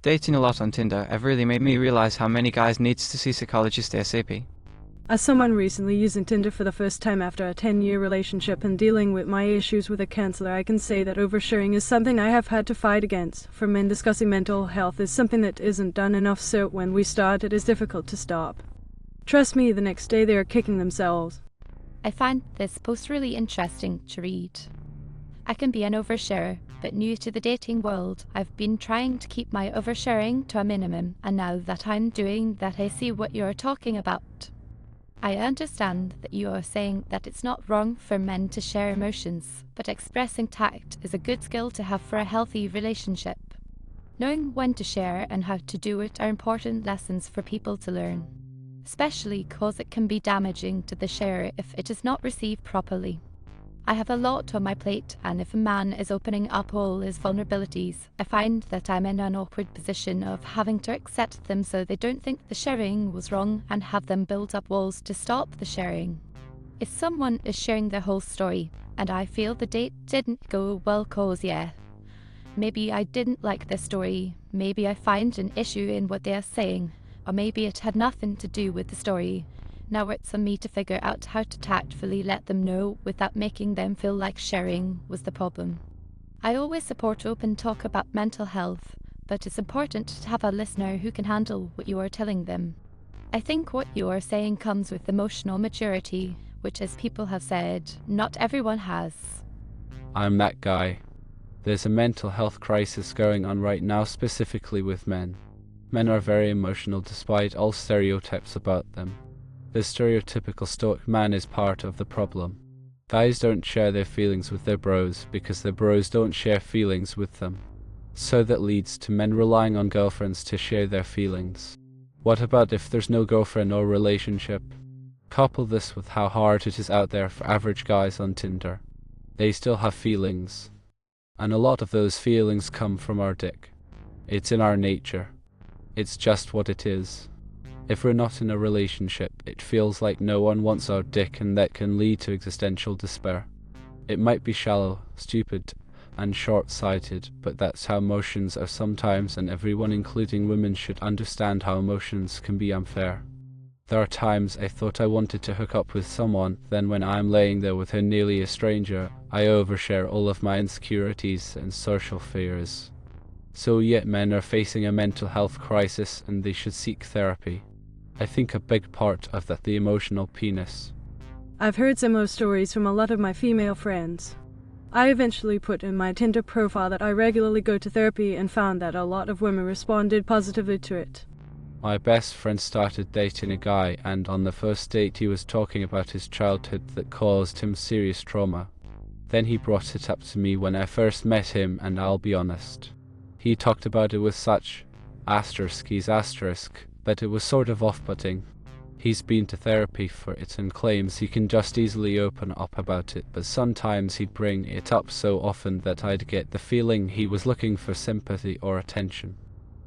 Dating a lot on Tinder have really made me realise how many guys needs to see psychologist ASAP. As someone recently using Tinder for the first time after a 10-year relationship and dealing with my issues with a counsellor, I can say that oversharing is something I have had to fight against. For men, discussing mental health is something that isn't done enough, so when we start, it is difficult to stop. Trust me, the next day they are kicking themselves. I find this post really interesting to read. I can be an oversharer, but new to the dating world, I've been trying to keep my oversharing to a minimum, and now that I'm doing that, I see what you're talking about. I understand that you are saying that it's not wrong for men to share emotions, but expressing tact is a good skill to have for a healthy relationship. Knowing when to share and how to do it are important lessons for people to learn, especially because it can be damaging to the sharer if it is not received properly. I have a lot on my plate, and if a man is opening up all his vulnerabilities, I find that I'm in an awkward position of having to accept them so they don't think the sharing was wrong and have them build up walls to stop the sharing. If someone is sharing their whole story, and I feel the date didn't go well cause maybe I didn't like their story, maybe I find an issue in what they are saying, or maybe it had nothing to do with the story. Now it's on me to figure out how to tactfully let them know without making them feel like sharing was the problem. I always support open talk about mental health, but it's important to have a listener who can handle what you are telling them. I think what you are saying comes with emotional maturity, which, as people have said, not everyone has. I'm that guy. There's a mental health crisis going on right now, specifically with men. Men are very emotional despite all stereotypes about them. The stereotypical stoic man is part of the problem. Guys don't share their feelings with their bros because their bros don't share feelings with them. So that leads to men relying on girlfriends to share their feelings. What about if there's no girlfriend or relationship? Couple this with how hard it is out there for average guys on Tinder. They still have feelings. And a lot of those feelings come from our dick. It's in our nature. It's just what it is. If we're not in a relationship, it feels like no one wants our dick, and that can lead to existential despair. It might be shallow, stupid, and short-sighted, but that's how emotions are sometimes, and everyone, including women, should understand how emotions can be unfair. There are times I thought I wanted to hook up with someone, then when I'm laying there with her, nearly a stranger, I overshare all of my insecurities and social fears. So yet men are facing a mental health crisis and they should seek therapy. I think a big part of that the emotional penis. I've heard similar stories from a lot of my female friends. I eventually put in my Tinder profile that I regularly go to therapy and found that a lot of women responded positively to it. My best friend started dating a guy, and on the first date he was talking about his childhood that caused him serious trauma. Then he brought it up to me when I first met him, and I'll be honest. He talked about it with such asterisk that it was sort of off-putting. He's been to therapy for it and claims he can just easily open up about it, but sometimes he'd bring it up so often that I'd get the feeling he was looking for sympathy or attention.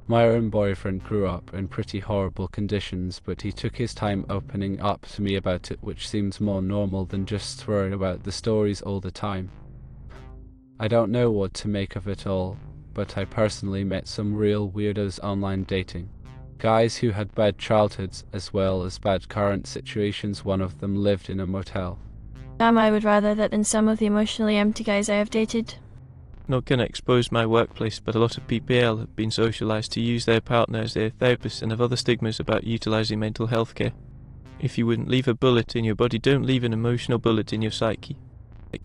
My own boyfriend grew up in pretty horrible conditions, but he took his time opening up to me about it, which seems more normal than just throwing about the stories all the time. I don't know what to make of it all, but I personally met some real weirdos online dating. Guys who had bad childhoods as well as bad current situations. One of them lived in a motel. I would rather that than some of the emotionally empty guys I have dated. Not going to expose my workplace, but a lot of PPL have been socialised to use their partner as their therapist and have other stigmas about utilising mental health care. If you wouldn't leave a bullet in your body, don't leave an emotional bullet in your psyche.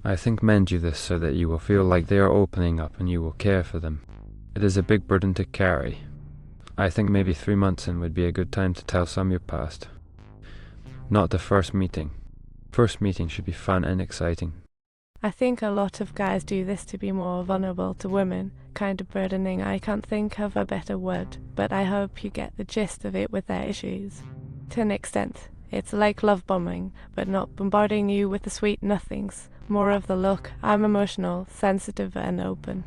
I think men do this so that you will feel like they are opening up and you will care for them. It is a big burden to carry. I think maybe 3 months in would be a good time to tell some your past. Not the first meeting. First meeting should be fun and exciting. I think a lot of guys do this to be more vulnerable to women, kind of burdening. I can't think of a better word, but I hope you get the gist of it with their issues. To an extent, it's like love bombing, but not bombarding you with the sweet nothings. More of the look, I'm emotional, sensitive and open.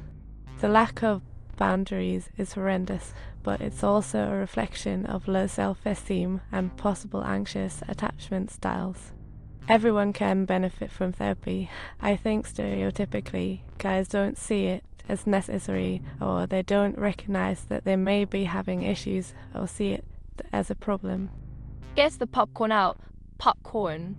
The lack of boundaries is horrendous, but it's also a reflection of low self-esteem and possible anxious attachment styles. Everyone can benefit from therapy. I think stereotypically, guys don't see it as necessary, or they don't recognize that they may be having issues or see it as a problem. Gets the popcorn out. Popcorn.